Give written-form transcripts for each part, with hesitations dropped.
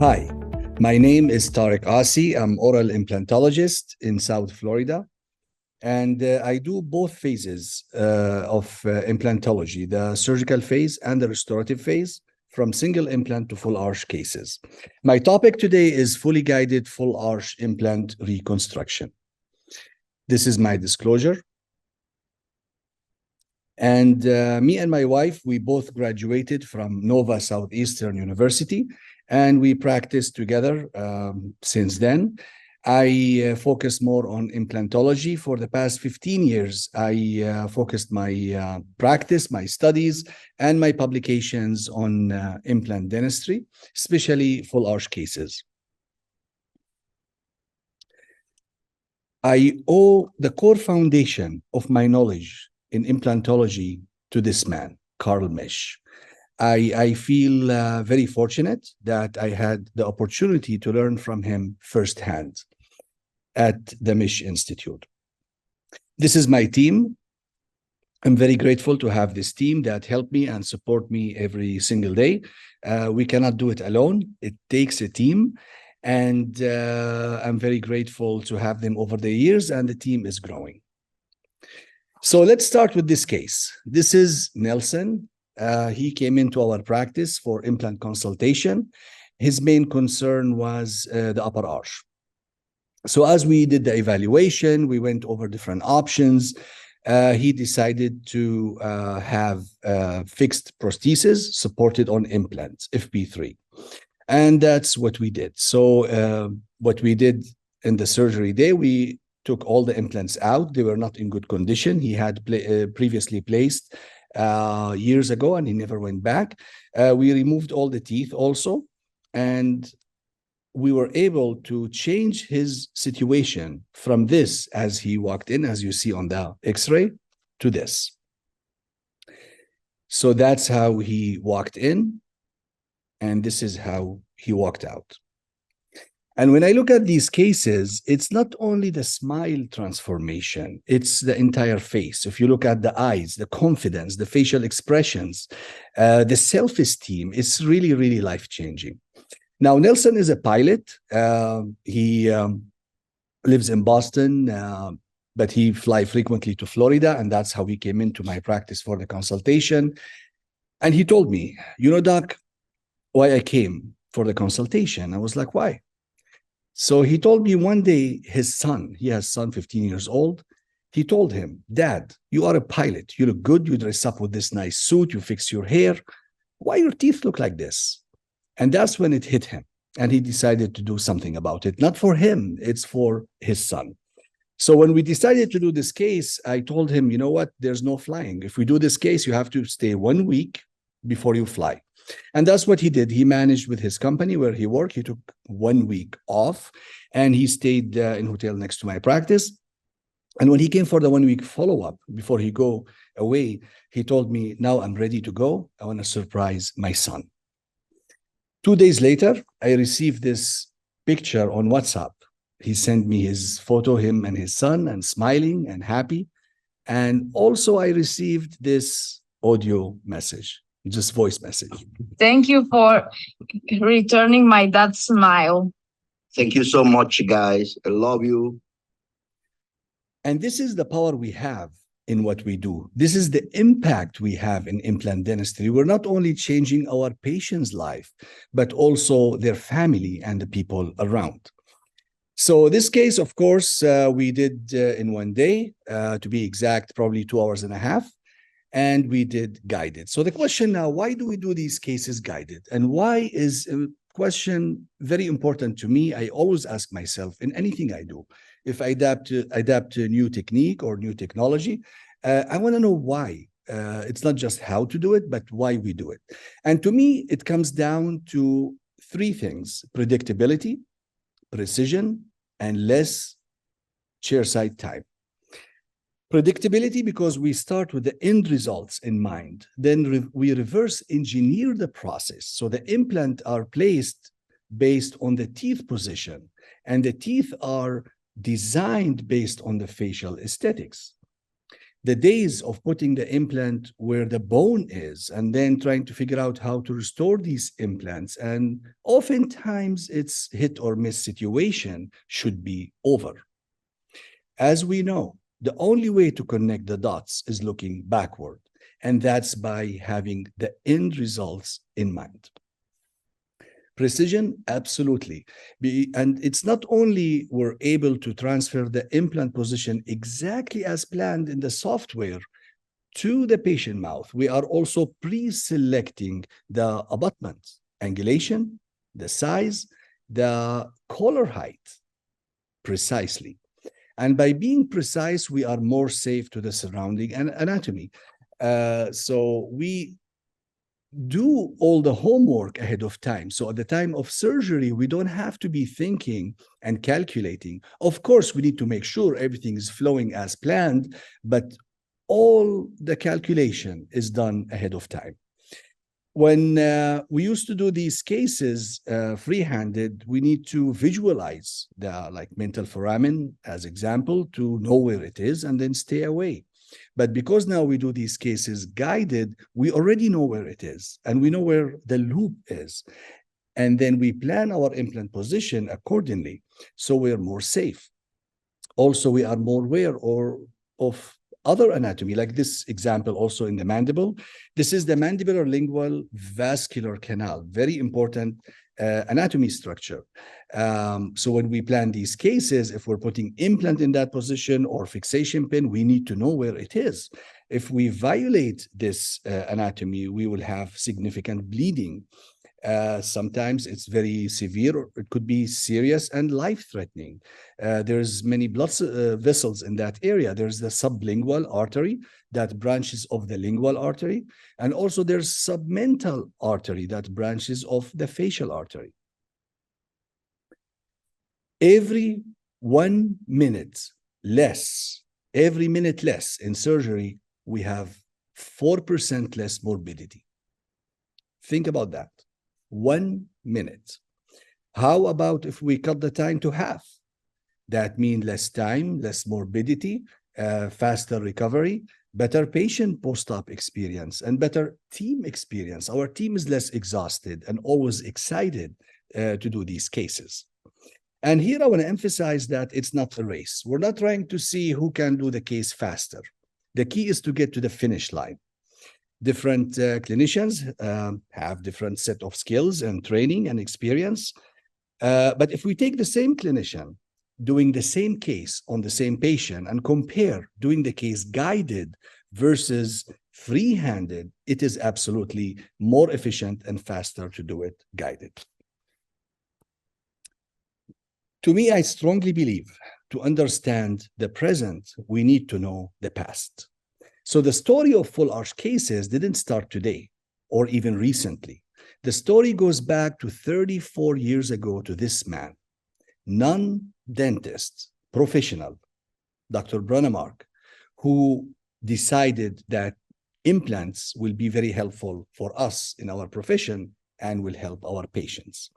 Hi, my name is Tarek Assi. I'm oral implantologist in South Florida, and I do both phases of implantology, the surgical phase and the restorative phase, from single implant to full arch cases. My topic today is fully guided full arch implant reconstruction. This is my disclosure. And me and my wife, we both graduated from Nova Southeastern University, and we practiced together since then. I focused more on implantology. For the past 15 years, I focused my practice, my studies, and my publications on implant dentistry, especially full arch cases. I owe the core foundation of my knowledge in implantology to this man, Carl Misch. I feel very fortunate that I had the opportunity to learn from him firsthand at the Misch Institute. This is my team. I'm very grateful to have this team that help me and support me every single day. We cannot do it alone. It takes a team. And I'm very grateful to have them over the years, and the team is growing. So let's start with this case. This is Nelson. He came into our practice for implant consultation. His main concern was the upper arch. So as we did the evaluation, we went over different options. He decided to have fixed prosthesis supported on implants, FP3. And that's what we did. So what we did in the surgery day, we took all the implants out. They were not in good condition. He had previously placed years ago, and he never went back. We removed all the teeth also, and we were able to change his situation from this as he walked in, as you see on the X-ray, to this. So that's how he walked in, and this is how he walked out. And when I look at these cases, it's not only the smile transformation, it's the entire face. If you look at the eyes, the confidence, the facial expressions, the self-esteem, it's really, really life-changing. Now, Nelson is a pilot. He lives in Boston, but he flies frequently to Florida, and that's how he came into my practice for the consultation. And he told me, you know, Doc, why I came for the consultation. I was like, why? So he told me one day his son, he has a son 15 years old. He told him, Dad, you are a pilot. You look good. You dress up with this nice suit. You fix your hair. Why your teeth look like this? And that's when it hit him. And he decided to do something about it. Not for him, it's for his son. So when we decided to do this case, I told him, you know what? There's no flying. If we do this case, you have to stay 1 week before you fly. And that's what he did. He managed with his company where he worked. He took 1 week off, and he stayed in a hotel next to my practice. And when he came for the 1 week follow-up, before he go away, he told me, now I'm ready to go. I want to surprise my son. 2 days later, I received this picture on WhatsApp. He sent me his photo, him and his son, and smiling and happy. And also I received this audio message. Just voice message. Thank you for returning my dad's smile. Thank you so much, guys. I love you. And this is the power we have in what we do. This is the impact we have in implant dentistry. We're not only changing our patient's life, but also their family and the people around. So this case, of course, we did in 1 day, to be exact, probably 2.5 hours. And we did guided. So the question now, why do we do these cases guided? And why is a question very important to me? I always ask myself in anything I do, if I adapt to a new technique or new technology, I want to know why. It's not just how to do it, but why we do it. And to me, it comes down to 3 things: predictability, precision, and less chairside time. Predictability, because we start with the end results in mind. Then we reverse engineer the process. So the implants are placed based on the teeth position, and the teeth are designed based on the facial aesthetics. The days of putting the implant where the bone is and then trying to figure out how to restore these implants, and oftentimes it's hit or miss situation, should be over. As we know, the only way to connect the dots is looking backward, and that's by having the end results in mind. Precision, absolutely. And it's not only we're able to transfer the implant position exactly as planned in the software to the patient mouth, we are also pre-selecting the abutment, angulation, the size, the collar height, precisely. And by being precise, we are more safe to the surrounding anatomy. So we do all the homework ahead of time. So at the time of surgery, we don't have to be thinking and calculating. Of course, we need to make sure everything is flowing as planned, but all the calculation is done ahead of time. When we used to do these cases free-handed, we need to visualize the mental foramen as example to know where it is and then stay away. But because now we do these cases guided, we already know where it is and we know where the loop is. And then we plan our implant position accordingly. So we're more safe. Also, we are more aware of other anatomy, like this example also in the mandible. This is the mandibular lingual vascular canal, very important anatomy structure. So when we plan these cases, if we're putting implant in that position or fixation pin, we need to know where it is. If we violate this anatomy, we will have significant bleeding. Sometimes it's very severe, or it could be serious and life-threatening. There's many blood vessels in that area. There's the sublingual artery that branches off the lingual artery, and also there's submental artery that branches off the facial artery. Every 1 minute less, every minute less in surgery, we have 4% less morbidity. Think about that. 1 minute. How about if we cut the time to half? That means less time, less morbidity, faster recovery, better patient post-op experience, and better team experience. Our team is less exhausted and always excited to do these cases. And here I want to emphasize that it's not a race. We're not trying to see who can do the case faster. The key is to get to the finish line. Different clinicians have different set of skills and training and experience. But if we take the same clinician doing the same case on the same patient and compare doing the case guided versus free-handed, it is absolutely more efficient and faster to do it guided. To me, I strongly believe to understand the present, we need to know the past. So the story of full arch cases didn't start today or even recently. The story goes back to 34 years ago to this man, non-dentist, professional, Dr. Brunemark, who decided that implants will be very helpful for us in our profession and will help our patients.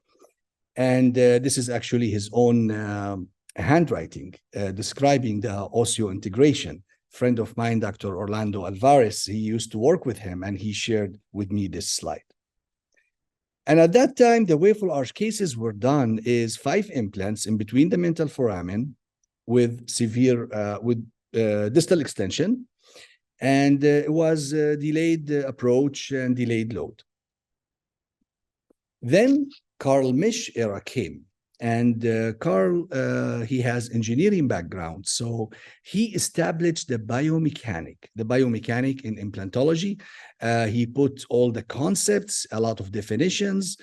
And this is actually his own handwriting describing the osseointegration. Friend of mine, Dr. Orlando Alvarez, he used to work with him and he shared with me this slide. And at that time, the way full arch cases were done is 5 implants in between the mental foramen with severe, distal extension. And it was delayed approach and delayed load. Then Carl Misch era came. And Carl, he has engineering background. So he established the biomechanic in implantology. He put all the concepts, a lot of definitions,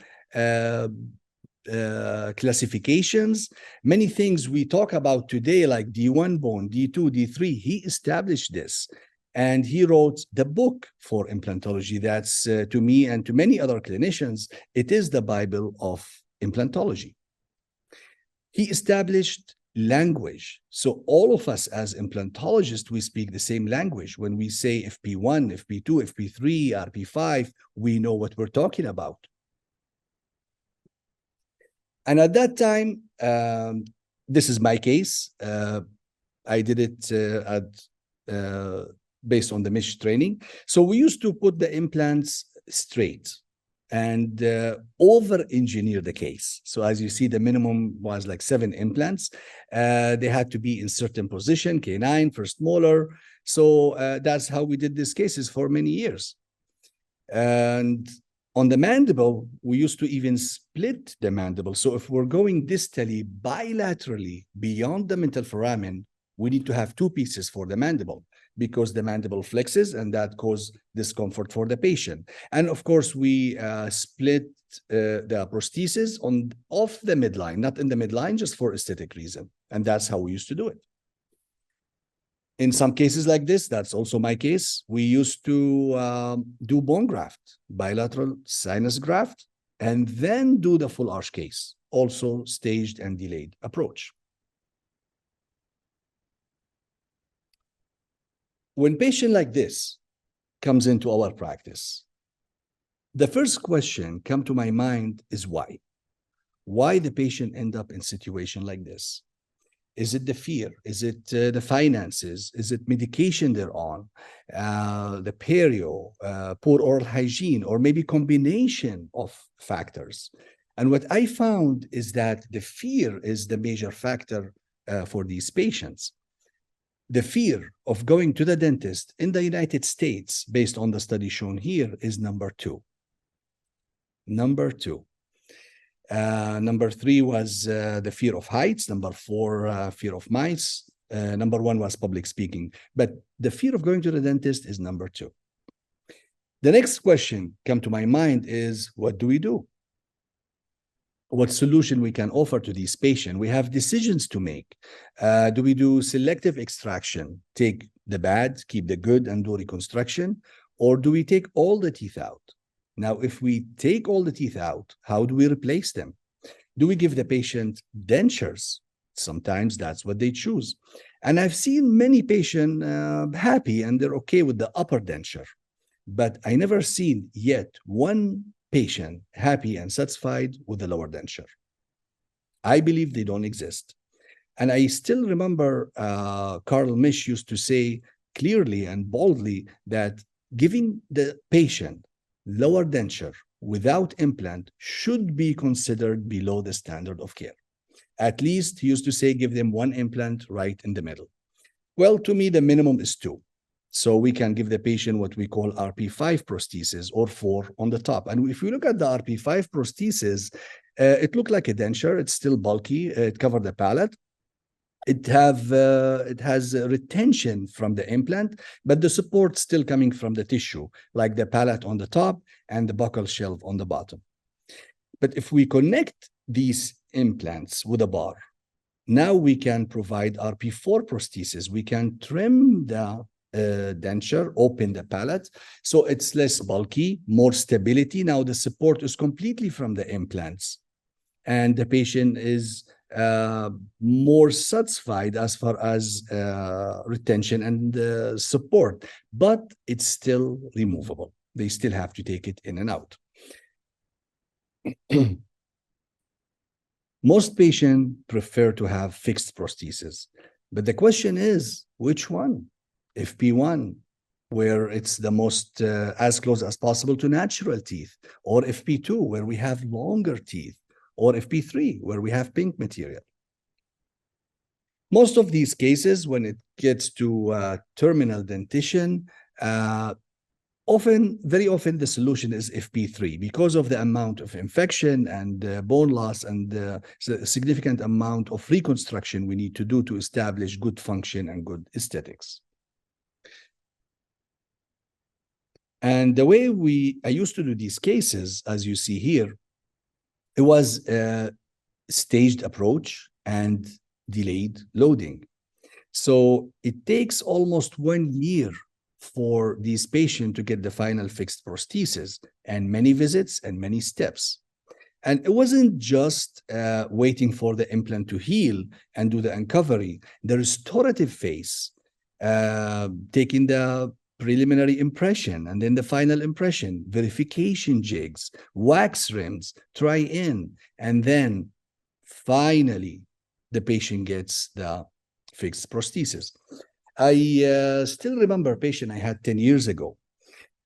classifications, many things we talk about today, like D1 bone, D2, D3. He established this. And he wrote the book for implantology. That's, to me and to many other clinicians, it is the Bible of implantology. He established language. So all of us as implantologists, we speak the same language. When we say FP1, FP2, FP3, RP5, we know what we're talking about. And at that time, this is my case. I did it at based on the mesh training. So we used to put the implants straight and over-engineer the case. So as you see, the minimum was like 7 implants. They had to be in certain position, canine, first molar. So that's how we did these cases for many years. And on the mandible, we used to even split the mandible. So if we're going distally, bilaterally, beyond the mental foramen, we need to have 2 pieces for the mandible, because the mandible flexes and that causes discomfort for the patient. And of course, we split the prosthesis off the midline, not in the midline, just for aesthetic reason. And that's how we used to do it. In some cases like this, that's also my case. We used to do bone graft, bilateral sinus graft, and then do the full arch case, also staged and delayed approach. When patient like this comes into our practice, the first question come to my mind is why? Why the patient end up in situation like this? Is it the fear? Is it the finances? Is it medication they're on? The perio, poor oral hygiene, or maybe combination of factors? And what I found is that the fear is the major factor for these patients. The fear of going to the dentist in the United States, based on the study shown here, is number 2. Number 2. Number 3 was the fear of heights. Number 4, fear of mice. Number 1 was public speaking. But the fear of going to the dentist is number 2. The next question come to my mind is, what do we do? What solution we can offer to these patients? We have decisions to make. Do we do selective extraction, take the bad, keep the good, and do reconstruction? Or do we take all the teeth out? Now, if we take all the teeth out, how do we replace them? Do we give the patient dentures? Sometimes that's what they choose. And I've seen many patients happy and they're okay with the upper denture. But I never seen yet one patient happy and satisfied with the lower denture. I believe they don't exist. And I still remember Carl Misch used to say clearly and boldly that giving the patient lower denture without implant should be considered below the standard of care. At least, he used to say, give them 1 implant right in the middle. Well, to me, the minimum is 2. So we can give the patient what we call RP5 prosthesis, or 4 on the top. And if we look at the RP5 prosthesis, it looked like a denture. It's still bulky. It covered the palate. It has retention from the implant, but the support still coming from the tissue, like the palate on the top and the buccal shelf on the bottom. But if we connect these implants with a bar, now we can provide RP4 prosthesis. We can trim the denture, open the palate, so it's less bulky, more stability. Now the support is completely from the implants, and the patient is more satisfied as far as retention and support, but it's still removable. They still have to take it in and out. Most patients prefer to have fixed prosthesis, but the question is, which one? FP1, where it's the most as close as possible to natural teeth, or FP2, where we have longer teeth, or FP3, where we have pink material. Most of these cases, when it gets to terminal dentition, very often the solution is FP3 because of the amount of infection and bone loss and the significant amount of reconstruction we need to do to establish good function and good aesthetics. And the way I used to do these cases, as you see here, it was a staged approach and delayed loading. So it takes almost 1 year for these patients to get the final fixed prosthesis, and many visits and many steps. And it wasn't just waiting for the implant to heal and do the uncovery. The restorative phase, taking the preliminary impression and then the final impression, verification jigs, wax rims, try in, and then finally the patient gets the fixed prosthesis. I still remember a patient I had 10 years ago.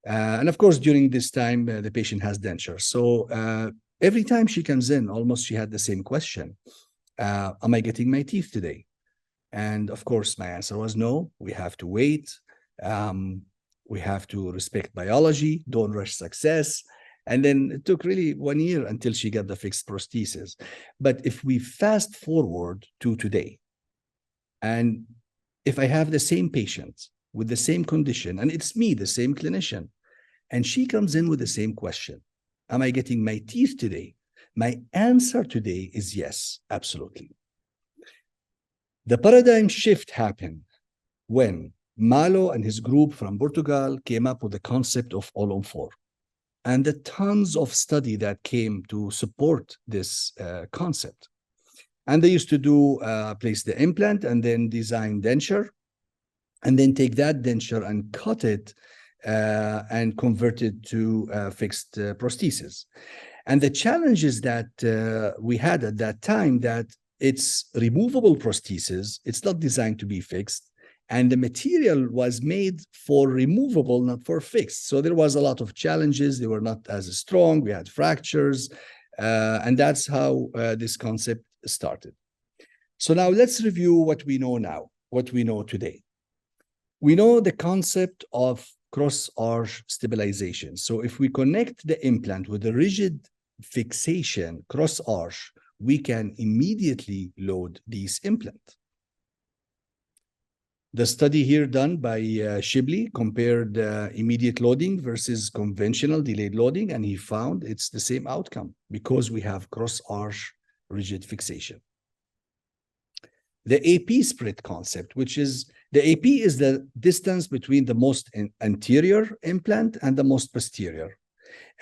And of course, during this time, the patient has denture. So every time she comes in, almost she had the same question. Am I getting my teeth today? And of course, my answer was no. We have to wait. We have to respect biology. Don't rush success. And then it took really 1 year until she got the fixed prosthesis. But if we fast forward to today, and if I have the same patient with the same condition, and it's me, the same clinician, and she comes in with the same question, am I getting my teeth today? My answer today is yes, absolutely. The paradigm shift happened when Malo and his group from Portugal came up with the concept of all-on-4. And the tons of study that came to support this concept. And they used to do place the implant and then design denture, and then take that denture and cut it and convert it to fixed prosthesis. And the challenges that we had at that time, that it's removable prosthesis, it's not designed to be fixed, and the material was made for removable, not for fixed. So there was a lot of challenges. They were not as strong. We had fractures, and that's how this concept started. So now let's review what we know now, what we know today. We know the concept of cross-arch stabilization. So if we connect the implant with a rigid fixation cross-arch, we can immediately load these implants. The study here done by Shibley compared immediate loading versus conventional delayed loading, and he found it's the same outcome because we have cross-arch rigid fixation. The AP spread concept, which is the AP is the distance between the most anterior implant and the most posterior.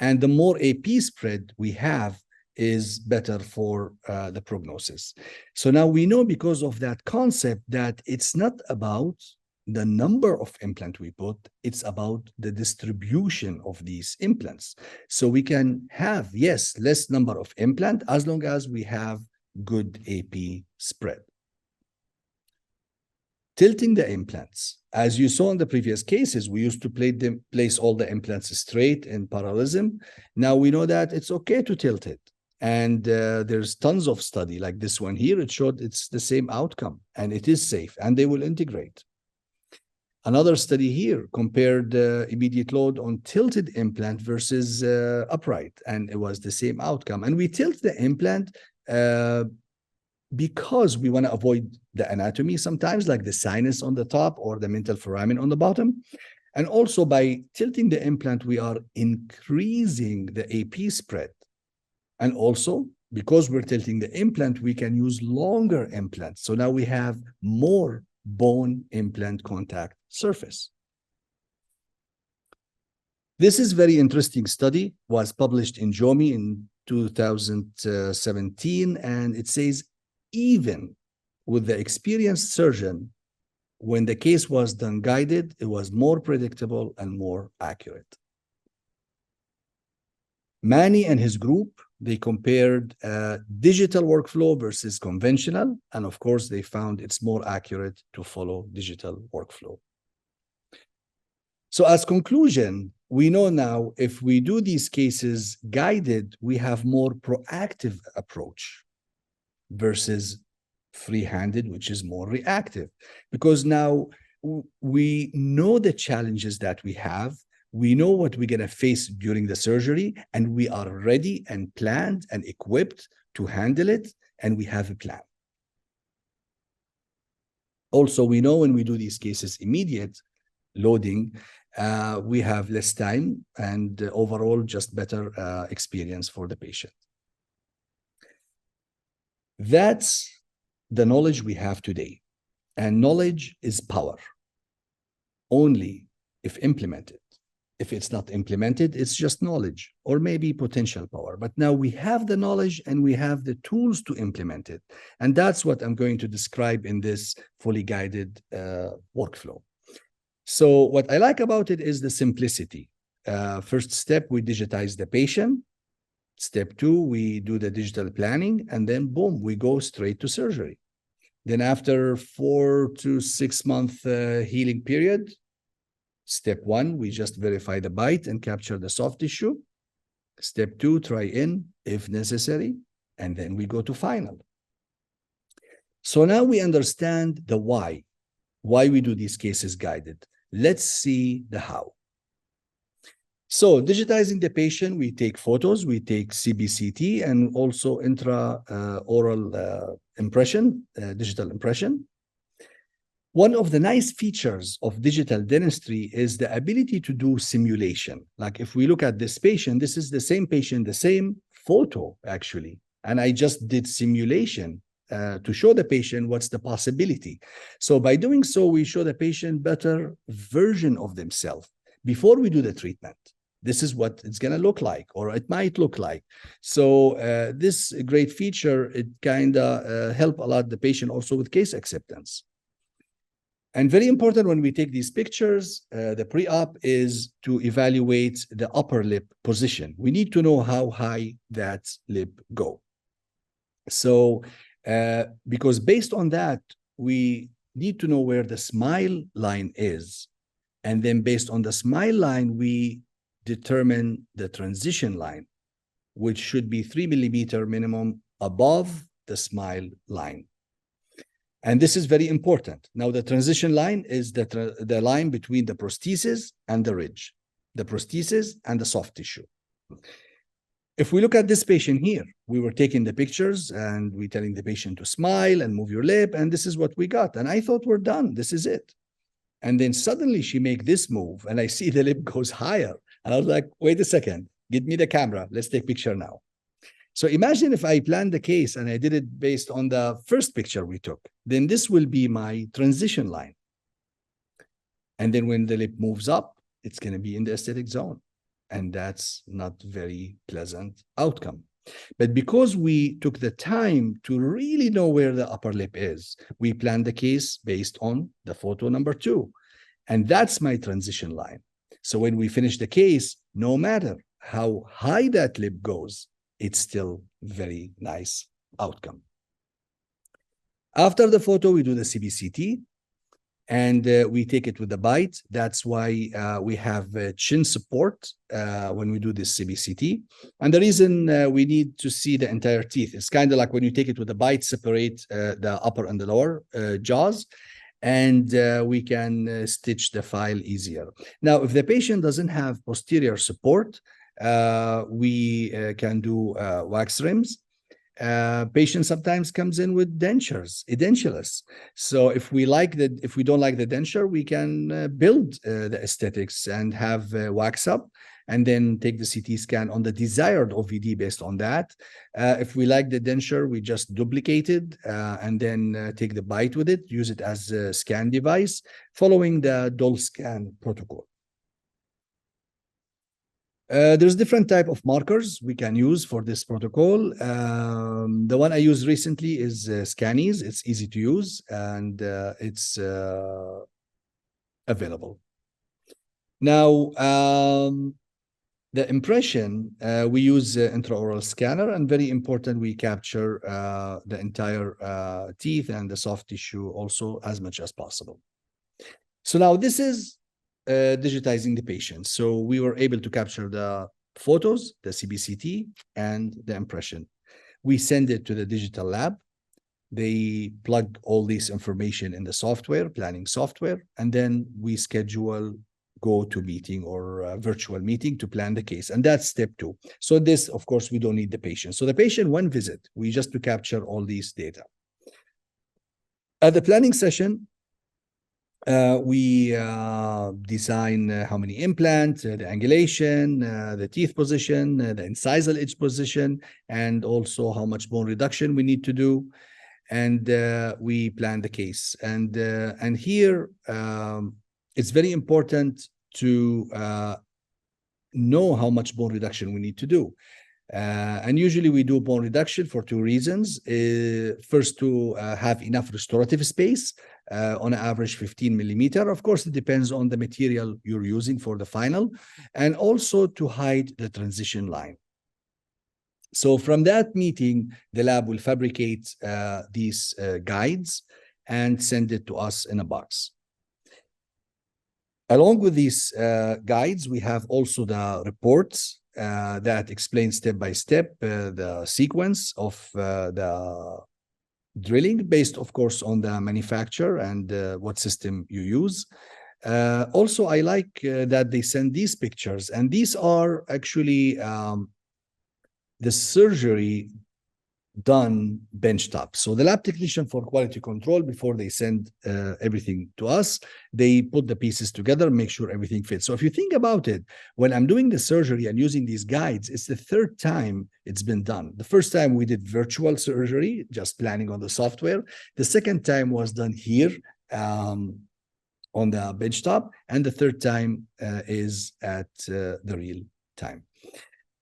And the more AP spread we have is better for the prognosis. So now we know because of that concept that it's not about the number of implant we put, it's about the distribution of these implants. So we can have, yes, less number of implant as long as we have good AP spread. Tilting the implants. As you saw in the previous cases, we used to place all the implants straight in parallelism. Now we know that it's okay to tilt it. And there's tons of study like this one here. It showed it's the same outcome and it is safe and they will integrate. Another study here compared immediate load on tilted implant versus upright, and it was the same outcome. And we tilt the implant because we want to avoid the anatomy sometimes, like the sinus on the top or the mental foramen on the bottom. And also by tilting the implant, we are increasing the AP spread. And also, because we're tilting the implant, we can use longer implants. So now we have more bone implant contact surface. This is very interesting study, was published in JOMI in 2017, and it says even with the experienced surgeon, when the case was done guided, it was more predictable and more accurate. Manny and his group, they compared digital workflow versus conventional, and of course, they found it's more accurate to follow digital workflow. So as conclusion, we know now if we do these cases guided, we have more proactive approach versus free-handed, which is more reactive. Because now we know the challenges that we have, we know what we're going to face during the surgery, and we are ready and planned and equipped to handle it, and we have a plan. Also, we know when we do these cases immediate loading, we have less time and overall just better experience for the patient. That's the knowledge we have today. And knowledge is power, only if implemented. If it's not implemented, it's just knowledge or maybe potential power. But now we have the knowledge and we have the tools to implement it. And that's what I'm going to describe in this fully guided workflow. So what I like about it is the simplicity. First step, we digitize the patient. Step two, we do the digital planning. And then boom, we go straight to surgery. Then after 4 to 6 month healing period, step 1, we just verify the bite and capture the soft tissue. Step 2, try in if necessary, and then we go to final. So now we understand the why we do these cases guided. Let's see the how. So digitizing the patient, we take photos, we take CBCT, and also intraoral impression, digital impression. One of the nice features of digital dentistry is the ability to do simulation. Like if we look at this patient, this is the same patient, the same photo actually. And I just did simulation to show the patient what's the possibility. So by doing so, we show the patient better version of themselves before we do the treatment. This is what it's going to look like, or it might look like. So this great feature, it kind of help a lot the patient also with case acceptance. And very important when we take these pictures, the pre-op is to evaluate the upper lip position. We need to know how high that lip go. So because based on that, we need to know where the smile line is. And then based on the smile line, we determine the transition line, which should be 3 millimeter minimum above the smile line. And this is very important. Now, the transition line is the line between the prosthesis and the ridge, the prosthesis and the soft tissue. If we look at this patient here, we were taking the pictures and we telling the patient to smile and move your lip, and this is what we got. And I thought we're done. This is it. And then suddenly she make this move and I see the lip goes higher. And I was like, wait a second, give me the camera. Let's take picture now. So imagine if I planned the case and I did it based on the first picture we took, then this will be my transition line. And then when the lip moves up, it's going to be in the aesthetic zone. And that's not very pleasant outcome. But because we took the time to really know where the upper lip is, we planned the case based on the photo number 2. And that's my transition line. So when we finish the case, no matter how high that lip goes, it's still very nice outcome. After the photo, we do the CBCT and we take it with the bite. That's why we have chin support when we do this CBCT. And the reason we need to see the entire teeth, it's kind of like when you take it with the bite, separate the upper and the lower jaws, and we can stitch the file easier. Now, if the patient doesn't have posterior support, we can do wax rims. Patient sometimes comes in with dentures, edentulous. So if we don't like the denture, we can build the aesthetics and have wax up, and then take the CT scan on the desired OVD based on that. If we like the denture, we just duplicate it and then take the bite with it, use it as a scan device, following the dual scan protocol. There's different type of markers we can use for this protocol. The one I used recently is Scannies. It's easy to use and it's available. Now, the impression, we use intraoral scanner, and very important, we capture the entire teeth and the soft tissue also as much as possible. So now this is digitizing the patient. So we were able to capture the photos, the CBCT, and the impression. We send it to the digital lab. They plug all this information in the software, planning software, and then we schedule go-to meeting or virtual meeting to plan the case. And that's step 2. So this, of course, we don't need the patient. So the patient, one visit, we just to capture all these data. At the planning session, we design how many implants, the angulation, the teeth position, the incisal edge position, and also how much bone reduction we need to do. And we plan the case. And here, it's very important to know how much bone reduction we need to do. And usually we do bone reduction for 2 reasons. First, to have enough restorative space, on average 15 millimeter. Of course, it depends on the material you're using for the final, and also to hide the transition line. So from that meeting, the lab will fabricate these guides and send it to us in a box. Along with these guides, we have also the reports that explain step by step the sequence of the drilling, based, of course, on the manufacturer and what system you use. Also, I like that they send these pictures, and these are actually the surgery done benchtop. So the lab technician, for quality control, before they send everything to us, they put the pieces together, make sure everything fits. So if you think about it, when I'm doing the surgery and using these guides, it's the third time it's been done. The first time we did virtual surgery, just planning on the software. The second time was done here on the benchtop, and the third time is at the real time.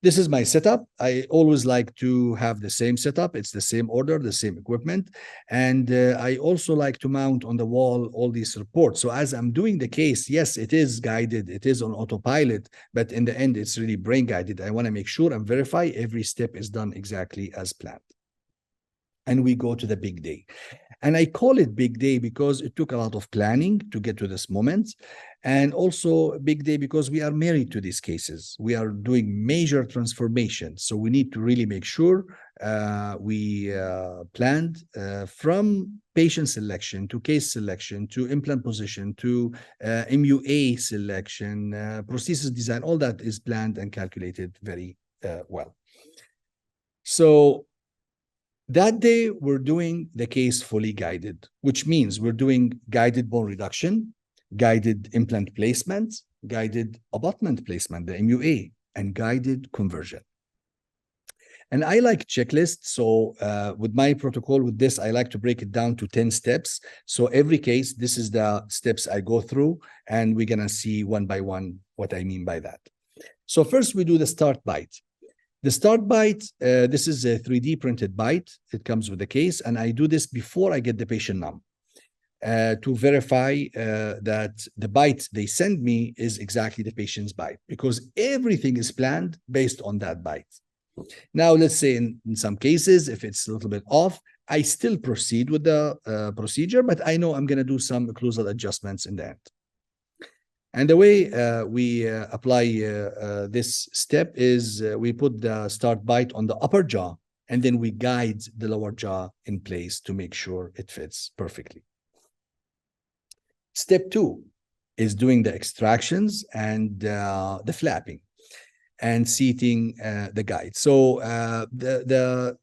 This is my setup. I always like to have the same setup. It's the same order, the same equipment. And I also like to mount on the wall all these reports. So as I'm doing the case, yes, it is guided. It is on autopilot, but in the end, it's really brain guided. I want to make sure and verify every step is done exactly as planned. And we go to the big day. And I call it big day because it took a lot of planning to get to this moment. And also big day because we are married to these cases. We are doing major transformation. So we need to really make sure we planned from patient selection to case selection to implant position to MUA selection, prosthesis design, all that is planned and calculated very well. So that day, we're doing the case fully guided, which means we're doing guided bone reduction, guided implant placement, guided abutment placement, the MUA, and guided conversion. And I like checklists. So with my protocol, with this, I like to break it down to 10 steps. So every case, this is the steps I go through, and we're going to see one by one what I mean by that. So first, we do the start bite. The start bite, this is a 3D printed bite. It comes with the case, and I do this before I get the patient numb to verify that the bite they send me is exactly the patient's bite, because everything is planned based on that bite. Now, let's say in some cases, if it's a little bit off, I still proceed with the procedure, but I know I'm going to do some occlusal adjustments in the end. And the way we apply this step is we put the start bite on the upper jaw, and then we guide the lower jaw in place to make sure it fits perfectly. Step 2 is doing the extractions and the flapping and seating the guide. So the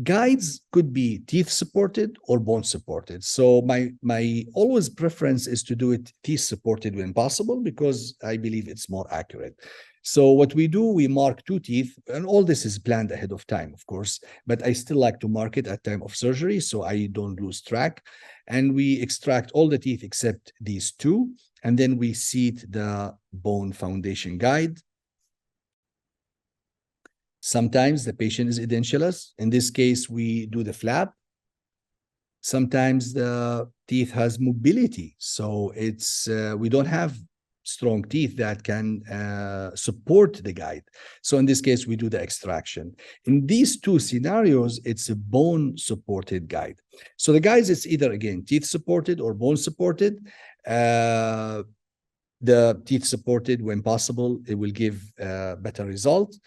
guides could be teeth supported or bone supported. So my always preference is to do it teeth supported when possible, because I believe it's more accurate. So what we do, we mark 2 teeth, and all this is planned ahead of time, of course, but I still like to mark it at time of surgery so I don't lose track. And we extract all the teeth except these 2, and then we seat the bone foundation guide. Sometimes the patient is edentulous. In this case, we do the flap. Sometimes the teeth has mobility. So it's we don't have strong teeth that can support the guide. So in this case, we do the extraction. In these 2 scenarios, it's a bone-supported guide. So the guides, it's either, again, teeth-supported or bone-supported. The teeth-supported, when possible, it will give better result.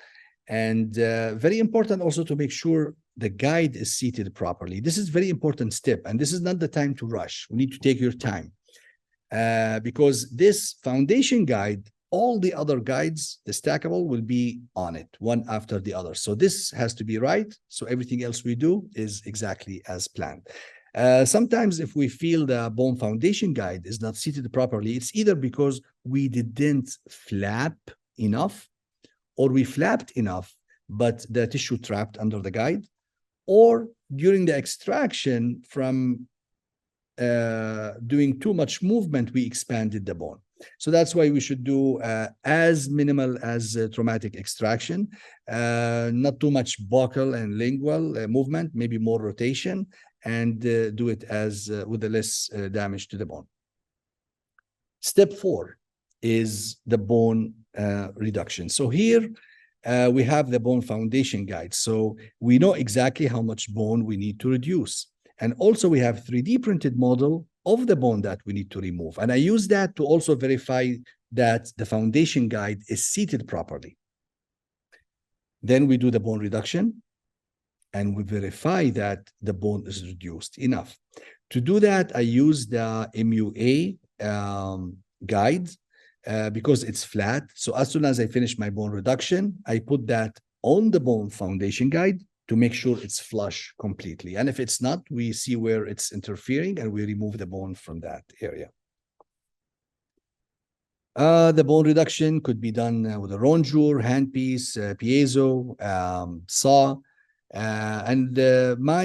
And very important also to make sure the guide is seated properly. This is a very important step, and this is not the time to rush. We need to take your time because this foundation guide, all the other guides, the stackable, will be on it, one after the other. So this has to be right. So everything else we do is exactly as planned. Sometimes if we feel the bone foundation guide is not seated properly, it's either because we didn't flap enough, or we flapped enough, but the tissue trapped under the guide, or during the extraction from doing too much movement, we expanded the bone. So that's why we should do as minimal as traumatic extraction, not too much buccal and lingual movement, maybe more rotation, and do it as with the less damage to the bone. Step 4 is the bone reduction. So here, we have the bone foundation guide. So we know exactly how much bone we need to reduce. And also we have 3D printed model of the bone that we need to remove. And I use that to also verify that the foundation guide is seated properly. Then we do the bone reduction and we verify that the bone is reduced enough. To do that, I use the MUA guide because it's flat. So as soon as I finish my bone reduction, I put that on the bone foundation guide to make sure it's flush completely. And if it's not, we see where it's interfering and we remove the bone from that area. The bone reduction could be done with a rongeur, handpiece, piezo, saw. My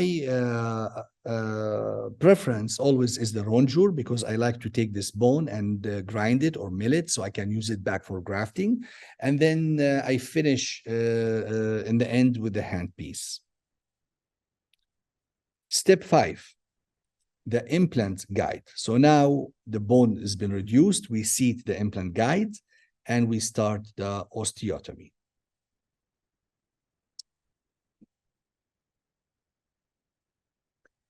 preference always is the rongeur because I like to take this bone and grind it or mill it so I can use it back for grafting. And then I finish in the end with the handpiece. Step 5, the implant guide. So now the bone has been reduced, we seat the implant guide, and we start the osteotomy.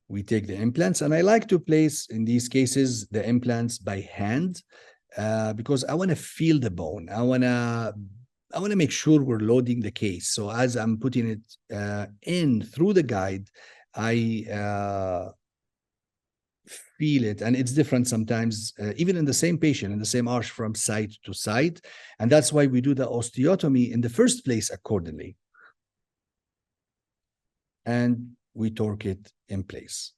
We take the implants, and I like to place, in these cases, the implants by hand because I want to feel the bone. I want to make sure we're loading the case. So as I'm putting it in through the guide, I feel it, and it's different sometimes, even in the same patient, in the same arch from side to side. And that's why we do the osteotomy in the first place accordingly. And we torque it in place.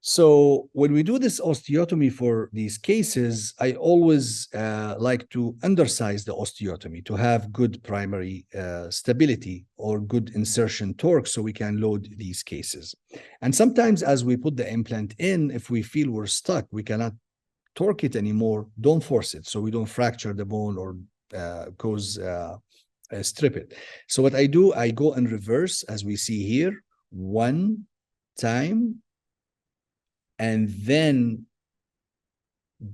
So when we do this osteotomy for these cases, I always like to undersize the osteotomy to have good primary stability or good insertion torque so we can load these cases. And sometimes as we put the implant in, if we feel we're stuck, we cannot torque it anymore, don't force it so we don't fracture the bone or strip it. So what I do, I go in reverse as we see here, one time, and then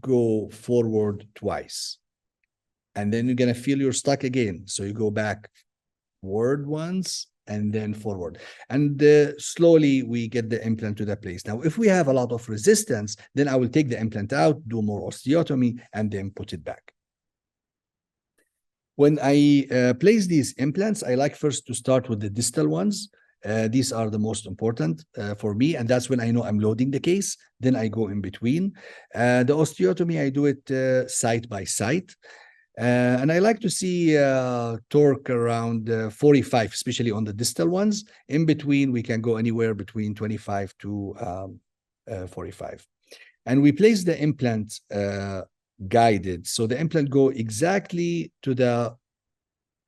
go forward twice. And then you're going to feel you're stuck again. So you go back forward once and then forward. And slowly we get the implant to that place. Now, if we have a lot of resistance, then I will take the implant out, do more osteotomy, and then put it back. When I place these implants, I like first to start with the distal ones. These are the most important for me, and that's when I know I'm loading the case. Then I go in between. The osteotomy, I do it side by side. And I like to see torque around 45, especially on the distal ones. In between, we can go anywhere between 25 to 45. And we place the implant guided. So the implant go exactly to the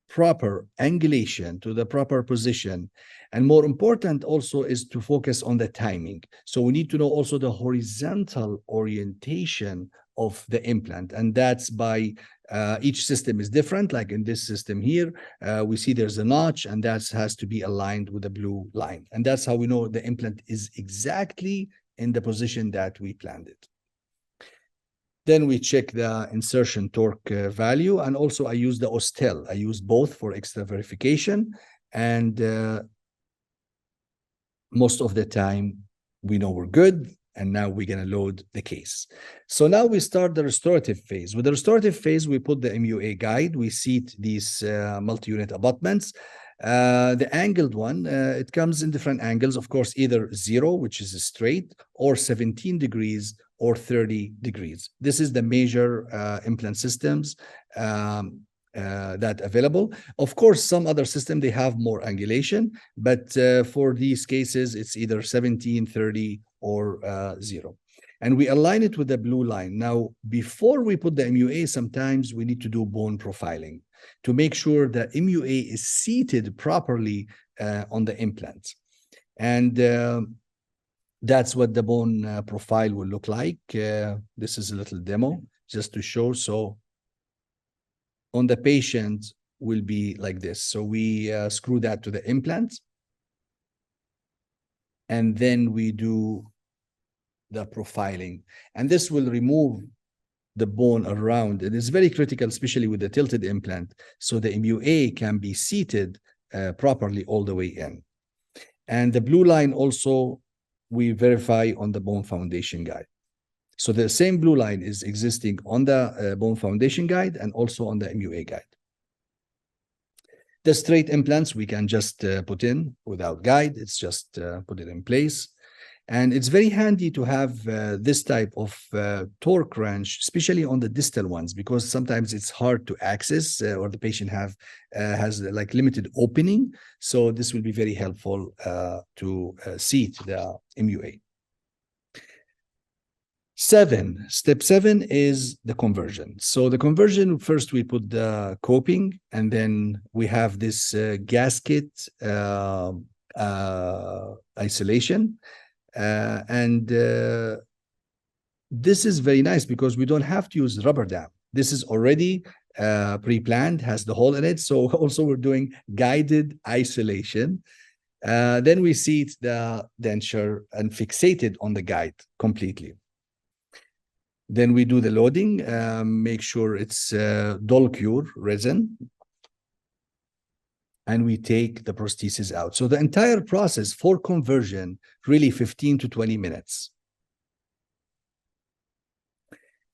proper angulation, to the proper position. And more important also is to focus on the timing. So we need to know also the horizontal orientation of the implant. And that's by each system is different. Like in this system here, we see there's a notch, and that has to be aligned with the blue line. And that's how we know the implant is exactly in the position that we planned it. Then we check the insertion torque value, and also I use the Ostel. I use both for extra verification, and most of the time we know we're good, and now we're going to load the case. So now we start the restorative phase. With the restorative phase, we put the MUA guide, we seat these multi-unit abutments. The angled one, it comes in different angles, of course, either 0, which is straight, or 17 degrees, or 30 degrees. This is the major implant systems that available. Of course, some other system, they have more angulation, but for these cases, it's either 17, 30, or 0. And we align it with the blue line. Now, before we put the MUA, sometimes we need to do bone profiling to make sure that MUA is seated properly on the implant. And that's what the bone profile will look like. This is a little demo just to show. So on the patient will be like this. So we screw that to the implant. And then we do the profiling. And this will remove the bone around. It is very critical, especially with the tilted implant, so the MUA can be seated properly all the way in. And the blue line also, we verify on the bone foundation guide. So the same blue line is existing on the bone foundation guide and also on the MUA guide. The straight implants we can just put in without guide. It's just put it in place. And it's very handy to have this type of torque wrench, especially on the distal ones, because sometimes it's hard to access or the patient has like limited opening. So this will be very helpful to seat the MUA. Step 7 is the conversion. So the conversion, first we put the coping, and then we have this gasket isolation. This is very nice because we don't have to use rubber dam. This is already pre-planned, has the hole in it. So also we're doing guided isolation. Then we seat the denture and fixate it on the guide completely. Then we do the loading, make sure it's dull cure resin, and we take the prosthesis out. So the entire process for conversion, really 15 to 20 minutes.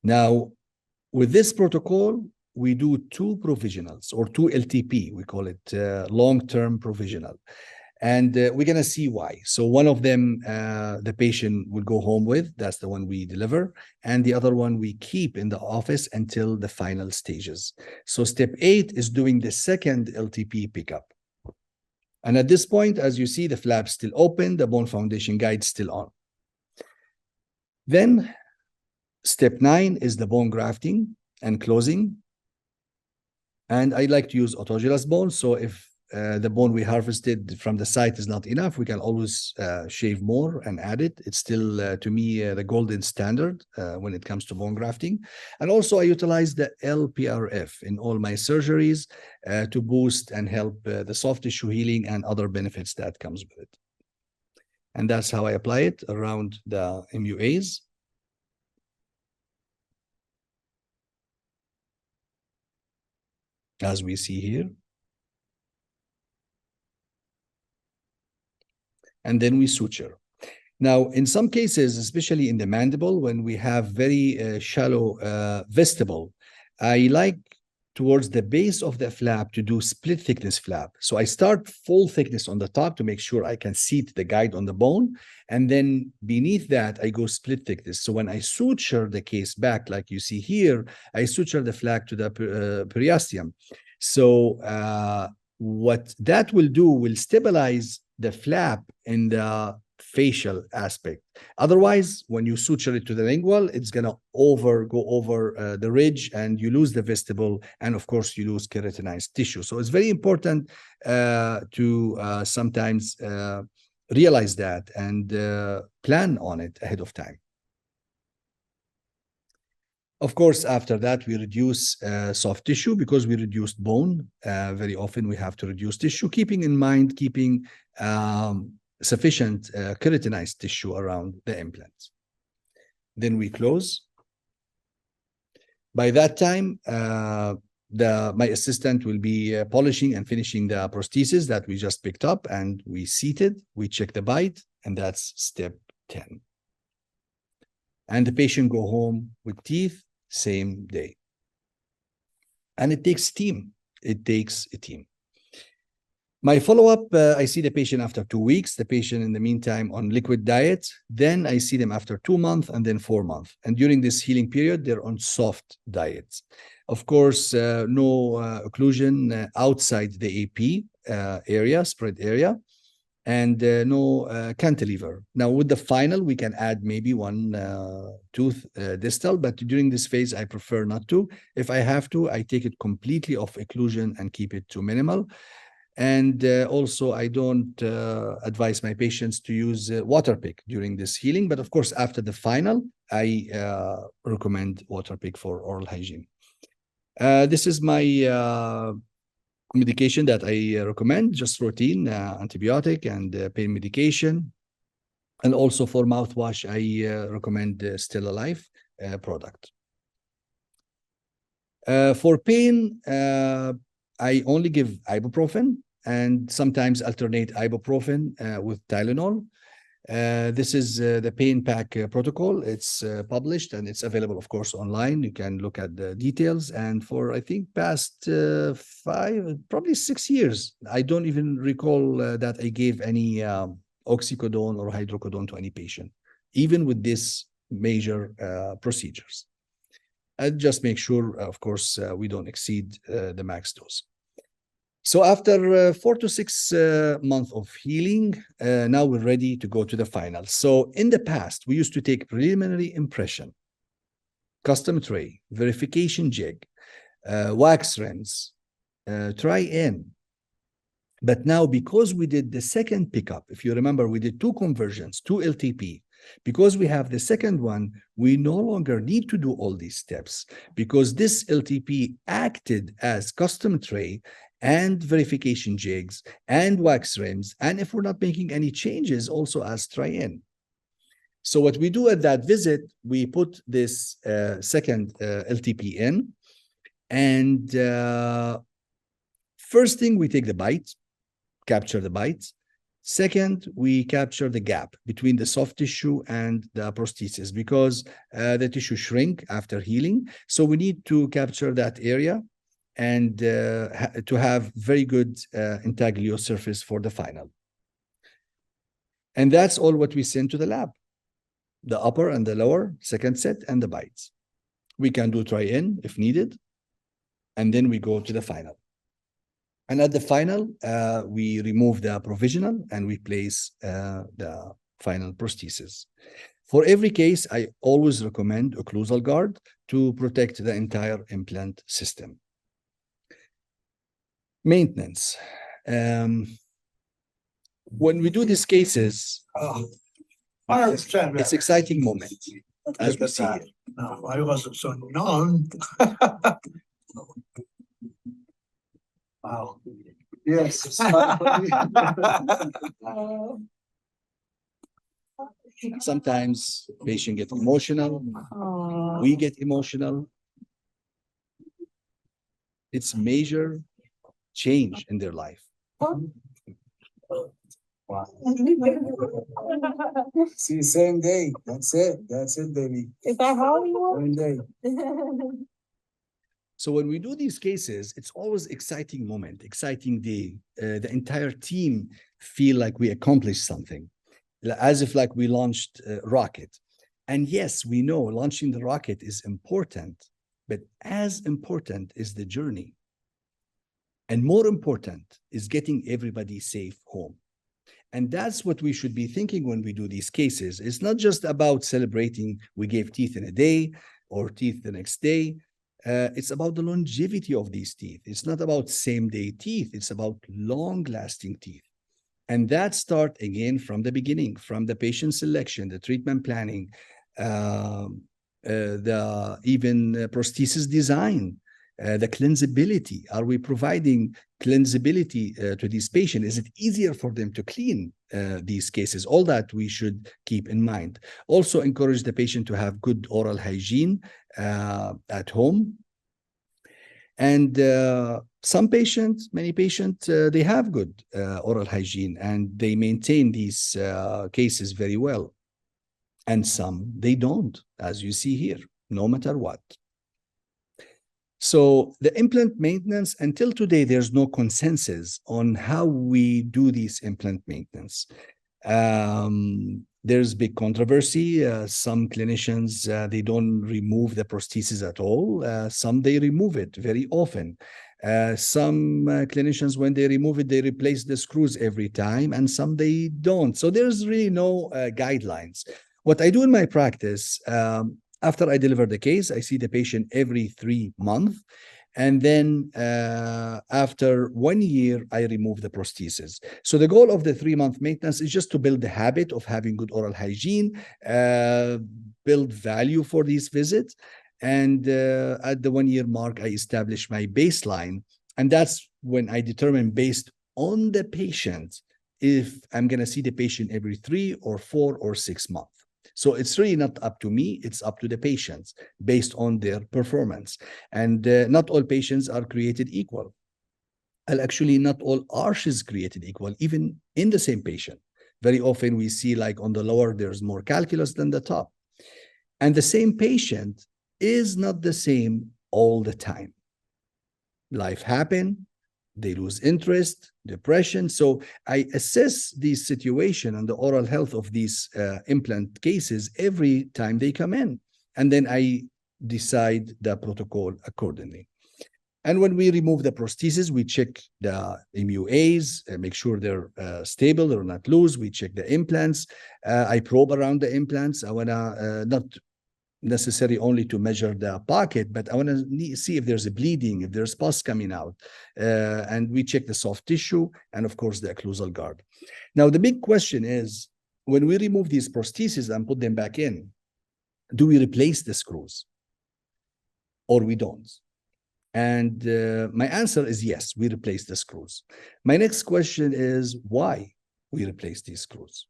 Now, with this protocol, we do 2 provisionals or 2 LTP, we call it long-term provisional. And we're going to see why. So one of them, the patient will go home with, that's the one we deliver. And the other one we keep in the office until the final stages. So step 8 is doing the second LTP pickup. And at this point, as you see, the flap's still open, the bone foundation guide still on. Then step 9 is the bone grafting and closing. And I like to use autologous bone. So if the bone we harvested from the site is not enough, we can always shave more and add it. It's still, to me, the golden standard when it comes to bone grafting. And also I utilize the LPRF in all my surgeries to boost and help the soft tissue healing and other benefits that comes with it. And that's how I apply it around the MUAs. As we see here. And then we suture. Now, in some cases, especially in the mandible, when we have very shallow vestibule, I like towards the base of the flap to do split thickness flap. So I start full thickness on the top to make sure I can seat the guide on the bone. And then beneath that, I go split thickness. So when I suture the case back, like you see here, I suture the flap to the periosteum. So what that will do will stabilize the flap in the facial aspect. Otherwise, when you suture it to the lingual, it's going to go over the ridge and you lose the vestibule. And of course, you lose keratinized tissue. So it's very important to sometimes realize that and plan on it ahead of time. Of course, after that, we reduce soft tissue because we reduced bone. Very often we have to reduce tissue, keeping in mind, keeping sufficient keratinized tissue around the implants. Then we close. By that time, my assistant will be polishing and finishing the prosthesis that we just picked up, and we seated, we check the bite, and that's step 10. And the patient go home with teeth same day. And it takes team. It takes a team. My follow-up, I see the patient after 2 weeks, the patient in the meantime on liquid diet. Then I see them after 2 months and then 4 months. And during this healing period, they're on soft diets. Of course, no occlusion outside the AP area, spread area. And no cantilever. Now, with the final, we can add maybe one tooth distal, but during this phase, I prefer not to. If I have to, I take it completely off occlusion and keep it to minimal. And also, I don't advise my patients to use water pick during this healing. But of course, after the final, I recommend water pick for oral hygiene. This is my medication that I recommend, just routine, antibiotic and pain medication. And also for mouthwash, I recommend Still Alive product. For pain, I only give ibuprofen and sometimes alternate ibuprofen with Tylenol. This is the pain pack protocol. It's published and it's available, of course, online. You can look at the details. And for, I think, past 5, probably 6 years, I don't even recall that I gave any oxycodone or hydrocodone to any patient, even with these major procedures. And just make sure, of course, we don't exceed the max dose. So after 4 to 6 months of healing, now we're ready to go to the final. So in the past, we used to take preliminary impression, custom tray, verification jig, wax rims, try in. But now, because we did the second pickup, if you remember, we did 2 conversions, 2 LTP. Because we have the second one, we no longer need to do all these steps because this LTP acted as custom tray and verification jigs and wax rims, and if we're not making any changes, also as try-in. So what we do at that visit, we put this second LTP in, and first thing, we take the bite, capture the bite. Second, we capture the gap between the soft tissue and the prosthesis because the tissue shrink after healing. So we need to capture that area and to have very good intaglio surface for the final. And that's all what we send to the lab. The upper and the lower, second set, and the bites. We can do try-in if needed, and then we go to the final. And at the final, we remove the provisional and we place the final prosthesis. For every case, I always recommend occlusal guard to protect the entire implant system. Maintenance. When we do these cases, it's exciting moment, as we see here. No, I wasn't so young. Wow. Yes. Sometimes patient get emotional. We get emotional. It's major change in their life. Wow. See, same day. That's it. That's it, baby. Is that how you want? Same day. So when we do these cases, it's always exciting moment, exciting day. The entire team feel like we accomplished something, as if like we launched a rocket. And yes, we know launching the rocket is important, but as important is the journey. And more important is getting everybody safe home. And that's what we should be thinking when we do these cases. It's not just about celebrating we gave teeth in a day or teeth the next day. It's about the longevity of these teeth. It's not about same-day teeth. It's about long-lasting teeth. And that starts again from the beginning, from the patient selection, the treatment planning, the even prosthesis design, the cleansability. Are we providing cleansability to these patients? Is it easier for them to clean these cases? All that we should keep in mind. Also encourage the patient to have good oral hygiene at home. And some patients, many patients, they have good oral hygiene and they maintain these cases very well. And some, they don't, as you see here, no matter what. So the implant maintenance, until today, there's no consensus on how we do these implant maintenance. There's big controversy. Some clinicians, they don't remove the prosthesis at all. Some, they remove it very often. Some clinicians, when they remove it, they replace the screws every time, and some they don't. So there's really no guidelines. What I do in my practice, after I deliver the case, I see the patient every 3 months. And then after 1 year, I remove the prosthesis. So the goal of the 3-month maintenance is just to build the habit of having good oral hygiene, build value for these visits. And at the 1 year mark, I establish my baseline. And that's when I determine, based on the patient, if I'm going to see the patient every 3 or 4 or 6 months. So it's really not up to me, it's up to the patients based on their performance. And not all patients are created equal. And actually, not all arches created equal, even in the same patient. Very often we see like on the lower, there's more calculus than the top. And the same patient is not the same all the time. Life happens, they lose interest, depression. So I assess the situation and the oral health of these implant cases every time they come in. And then I decide the protocol accordingly. And when we remove the prosthesis, we check the MUAs, make sure they're stable, they're not loose. We check the implants. I probe around the implants. I want to not necessarily only to measure the pocket, but I want to see if there's a bleeding, if there's pus coming out. And we check the soft tissue and, of course, the occlusal guard. Now, the big question is, when we remove these prostheses and put them back in, do we replace the screws or we don't? And my answer is yes, we replace the screws. My next question is why we replace these screws.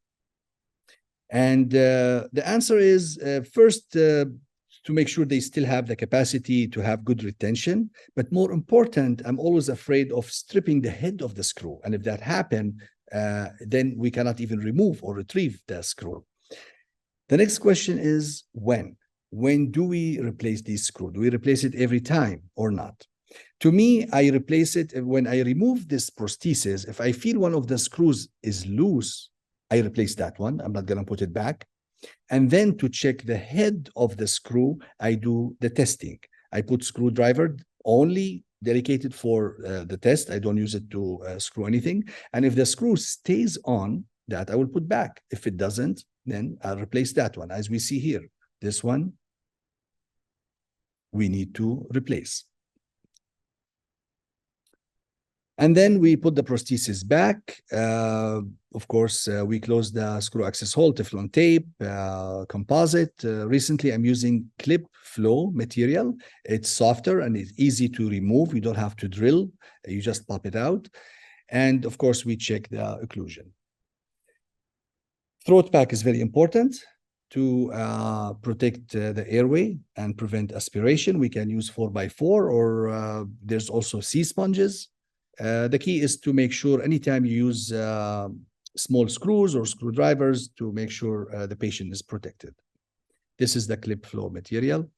And the answer is first, to make sure they still have the capacity to have good retention. But more important, I'm always afraid of stripping the head of the screw. And if that happens, then we cannot even remove or retrieve the screw. The next question is when? When do we replace these screws? Do we replace it every time or not? To me, I replace it when I remove this prosthesis. If I feel one of the screws is loose, I replace that one. I'm not going to put it back. And then to check the head of the screw, I do the testing. I put screwdriver only dedicated for the test. I don't use it to screw anything. And if the screw stays on, that I will put back. If it doesn't, then I'll replace that one. As we see here, this one, we need to replace. And then we put the prosthesis back. Of course, we close the screw access hole, Teflon tape, composite. Recently, I'm using clip flow material. It's softer and it's easy to remove. You don't have to drill. You just pop it out. And of course, we check the occlusion. Throat pack is very important to protect the airway and prevent aspiration. We can use 4x4 or there's also C sponges. The key is to make sure anytime you use small screws or screwdrivers to make sure the patient is protected. This is the clip flow material.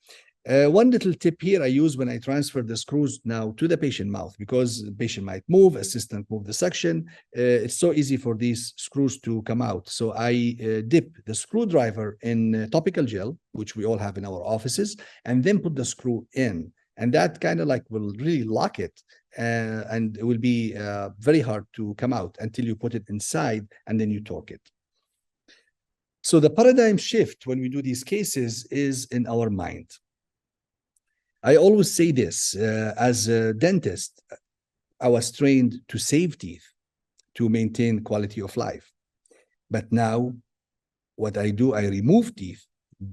One little tip here I use when I transfer the screws now to the patient mouth, because the patient might move, assistant move the suction. It's so easy for these screws to come out. So I dip the screwdriver in topical gel, which we all have in our offices, and then put the screw in. And that kind of like will really lock it. And it will be very hard to come out until you put it inside and then you torque it. So the paradigm shift when we do these cases is in our mind. I always say this, as a dentist, I was trained to save teeth, to maintain quality of life. But now what I do, I remove teeth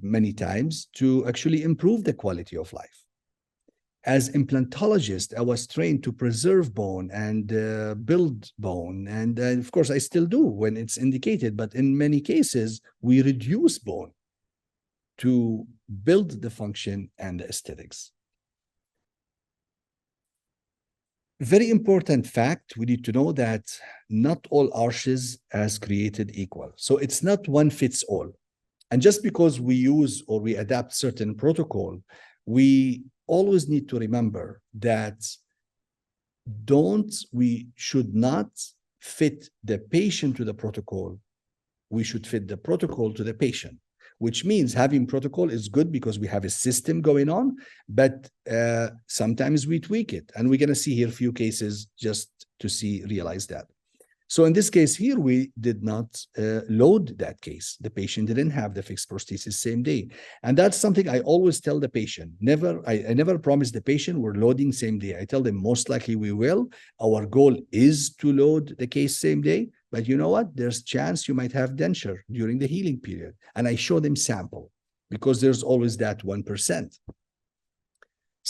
many times to actually improve the quality of life. As implantologist, I was trained to preserve bone and build bone. And of course, I still do when it's indicated. But in many cases, we reduce bone to build the function and the aesthetics. Very important fact, we need to know that not all arches as created equal. So it's not one fits all. And just because we use or we adapt certain protocol, we always need to remember that we should not fit the patient to the protocol. We should fit the protocol to the patient, which means having protocol is good because we have a system going on, but sometimes we tweak it. And we're going to see here a few cases just to realize that. So in this case here, we did not load that case. The patient didn't have the fixed prosthesis same day. And that's something I always tell the patient. I never promise the patient we're loading same day. I tell them most likely we will. Our goal is to load the case same day. But you know what? There's chance you might have denture during the healing period. And I show them sample because there's always that 1%.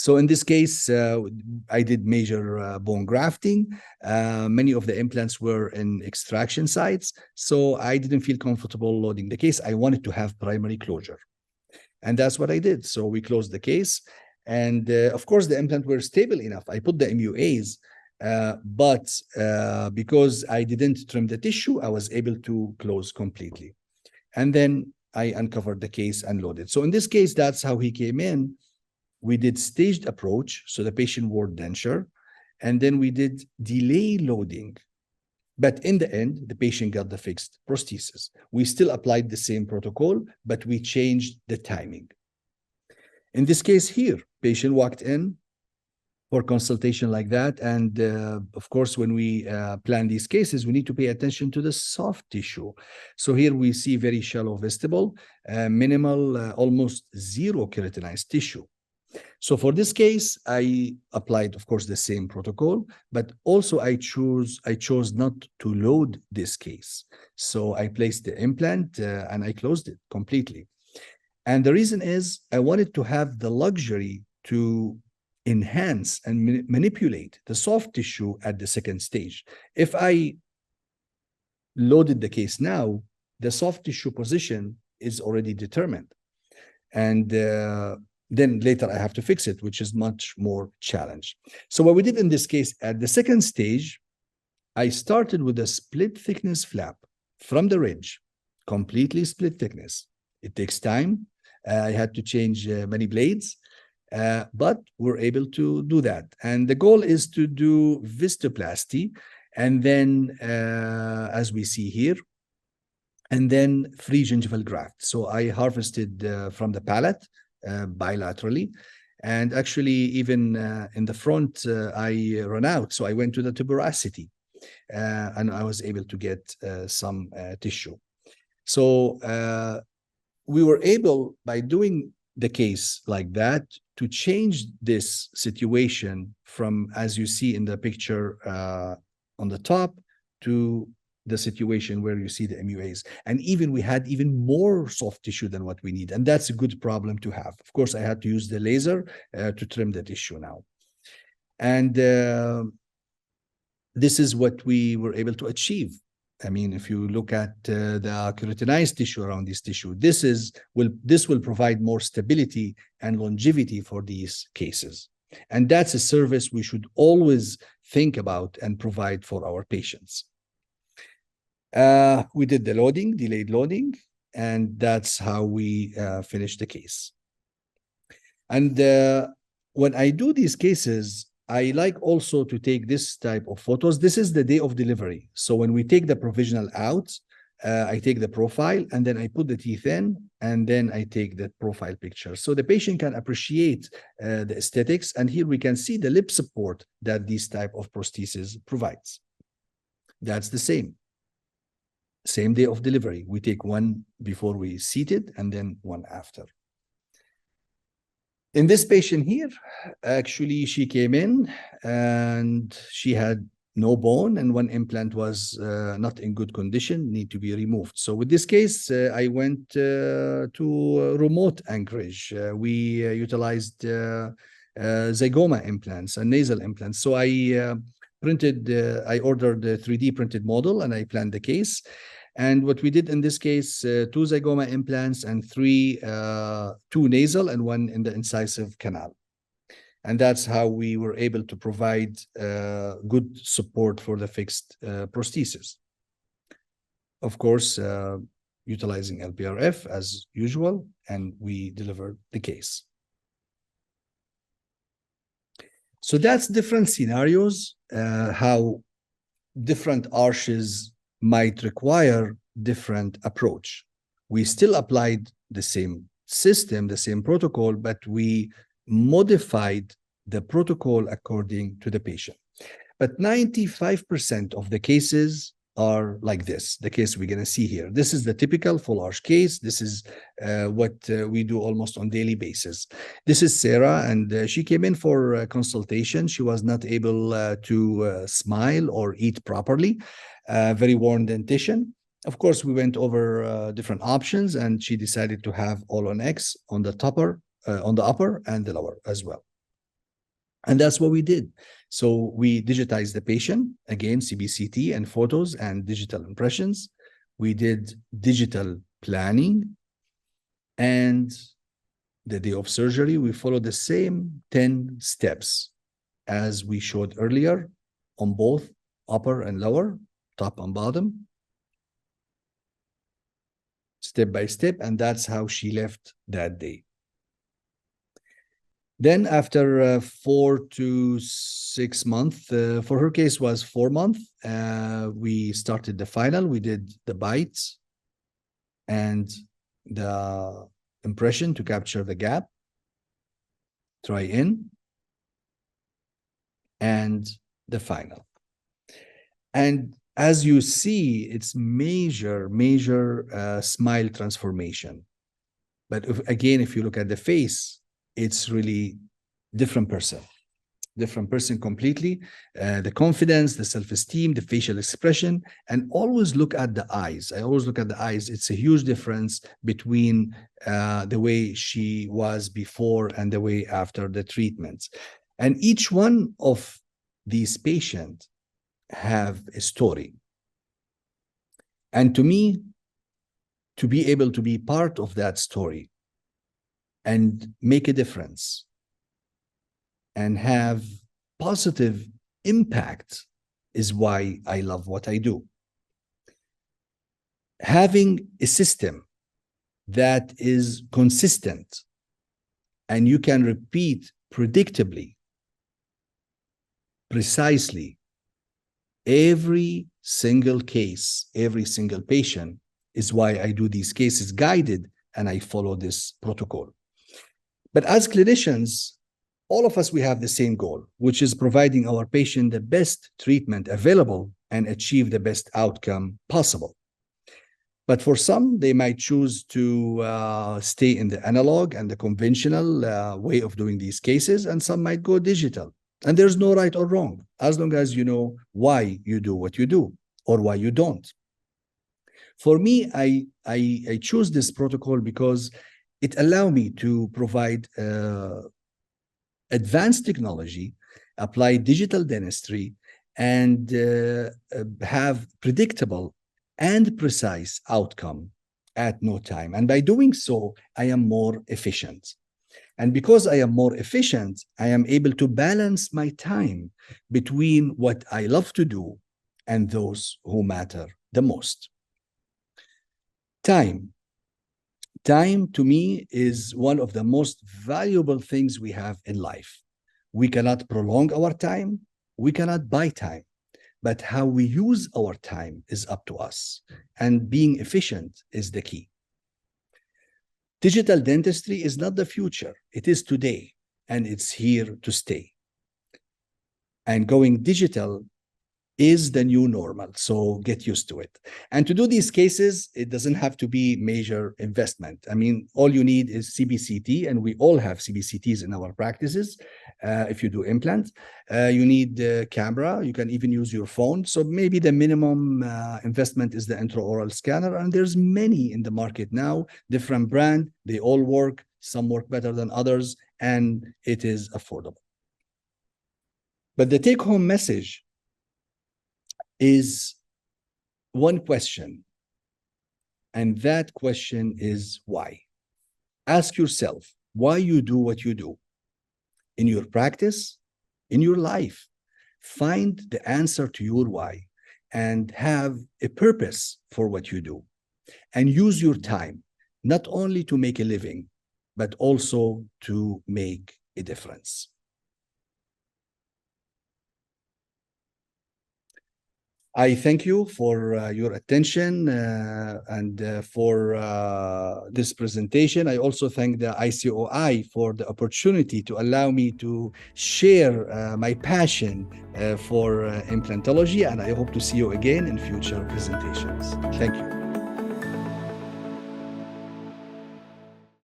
So in this case, I did major bone grafting. Many of the implants were in extraction sites, so I didn't feel comfortable loading the case. I wanted to have primary closure. And that's what I did. So we closed the case. And of course, the implant were stable enough. I put the MUAs, but because I didn't trim the tissue, I was able to close completely. And then I uncovered the case and loaded. So in this case, that's how he came in. We did staged approach, so the patient wore denture, and then we did delay loading. But in the end, the patient got the fixed prosthesis. We still applied the same protocol, but we changed the timing. In this case here, patient walked in for consultation like that. And of course, when we plan these cases, we need to pay attention to the soft tissue. So here we see very shallow vestibule, minimal, almost zero keratinized tissue. So for this case, I applied, of course, the same protocol, but also I chose not to load this case. So I placed the implant and I closed it completely. And the reason is I wanted to have the luxury to enhance and manipulate the soft tissue at the second stage. If I loaded the case now, the soft tissue position is already determined. And then later I have to fix it, which is much more challenge. So what we did in this case, at the second stage, I started with a split thickness flap from the ridge, completely split thickness. It takes time. I had to change many blades, but we're able to do that. And the goal is to do vistoplasty, and then, as we see here, and then free gingival graft. So I harvested from the palate, bilaterally, and actually even in the front I ran out, so I went to the tuberosity and I was able to get some tissue. So we were able, by doing the case like that, to change this situation from, as you see in the picture on the top, to the situation where you see the MUAs. And even we had even more soft tissue than what we need. And that's a good problem to have. Of course, I had to use the laser to trim the tissue now. And this is what we were able to achieve. I mean, if you look at the keratinized tissue around this tissue, this will provide more stability and longevity for these cases. And that's a service we should always think about and provide for our patients. We did the loading, delayed loading, and that's how we finished the case. And when I do these cases, I like also to take this type of photos. This is the day of delivery. So when we take the provisional out, I take the profile, and then I put the teeth in, and then I take the profile picture. So the patient can appreciate the aesthetics. And here we can see the lip support that this type of prosthesis provides. That's the same day of delivery. We take one before we seat it, and then one after. In this patient here, actually, she came in and she had no bone, and one implant was not in good condition, need to be removed. So with this case, I went to remote anchorage. We utilized zygoma implants and nasal implants. So I ordered a 3D printed model, and I planned the case. And what we did in this case, 2 zygoma implants and 2 nasal and 1 in the incisive canal. And that's how we were able to provide good support for the fixed prosthesis. Of course, utilizing LPRF as usual, and we delivered the case. So that's different scenarios, how different arches might require different approach. We still applied the same system, the same protocol, but we modified the protocol according to the patient. But 95% of the cases are like this, the case we're going to see here. This is the typical full arch case. This is what we do almost on daily basis. This is Sarah, and she came in for a consultation. She was not able to smile or eat properly. Very worn dentition. Of course, we went over different options, and she decided to have all on X on the upper and the lower as well. And that's what we did. So we digitized the patient, again, CBCT and photos and digital impressions. We did digital planning. And the day of surgery, we followed the same 10 steps as we showed earlier on both upper and lower, top and bottom, step by step. And that's how she left that day. Then after 4 to 6 months, for her case was 4 months, we started the final. We did the bites and the impression to capture the gap, try in, and the final. And as you see, it's major smile transformation. But if you look at the face, it's really different person completely. The confidence, the self-esteem, the facial expression, and always look at the eyes. I always look at the eyes. It's a huge difference between the way she was before and the way after the treatments. And each one of these patients have a story. And to me, to be able to be part of that story and make a difference and have positive impact is why I love what I do. Having a system that is consistent and you can repeat predictably, precisely, every single case, every single patient is why I do these cases guided and I follow this protocol. But as clinicians, all of us, we have the same goal, which is providing our patient the best treatment available and achieve the best outcome possible. But for some, they might choose to stay in the analog and the conventional way of doing these cases, and some might go digital. And there's no right or wrong, as long as you know why you do what you do or why you don't. For me, I choose this protocol because it allows me to provide advanced technology, apply digital dentistry, and have predictable and precise outcome at no time. And by doing so, I am more efficient. And because I am more efficient, I am able to balance my time between what I love to do and those who matter the most. Time. Time, to me, is one of the most valuable things we have in life. We cannot prolong our time. We cannot buy time. But how we use our time is up to us. And being efficient is the key. Digital dentistry is not the future. It is today, and it's here to stay. And going digital is the new normal, so get used to it. And to do these cases, it doesn't have to be major investment. I mean, all you need is CBCT, and we all have CBCTs in our practices. If you do implants, you need the camera. You can even use your phone. So maybe the minimum investment is the intraoral scanner, and there's many in the market now, different brand. They all work. Some work better than others, and it is affordable. But the take-home message is one question, and that question is why. Ask yourself why you do what you do in your practice, in your life. Find the answer to your why and have a purpose for what you do, and use your time not only to make a living, but also to make a difference. I thank you for your attention and for this presentation. I also thank the ICOI for the opportunity to allow me to share my passion for implantology, and I hope to see you again in future presentations. Thank you.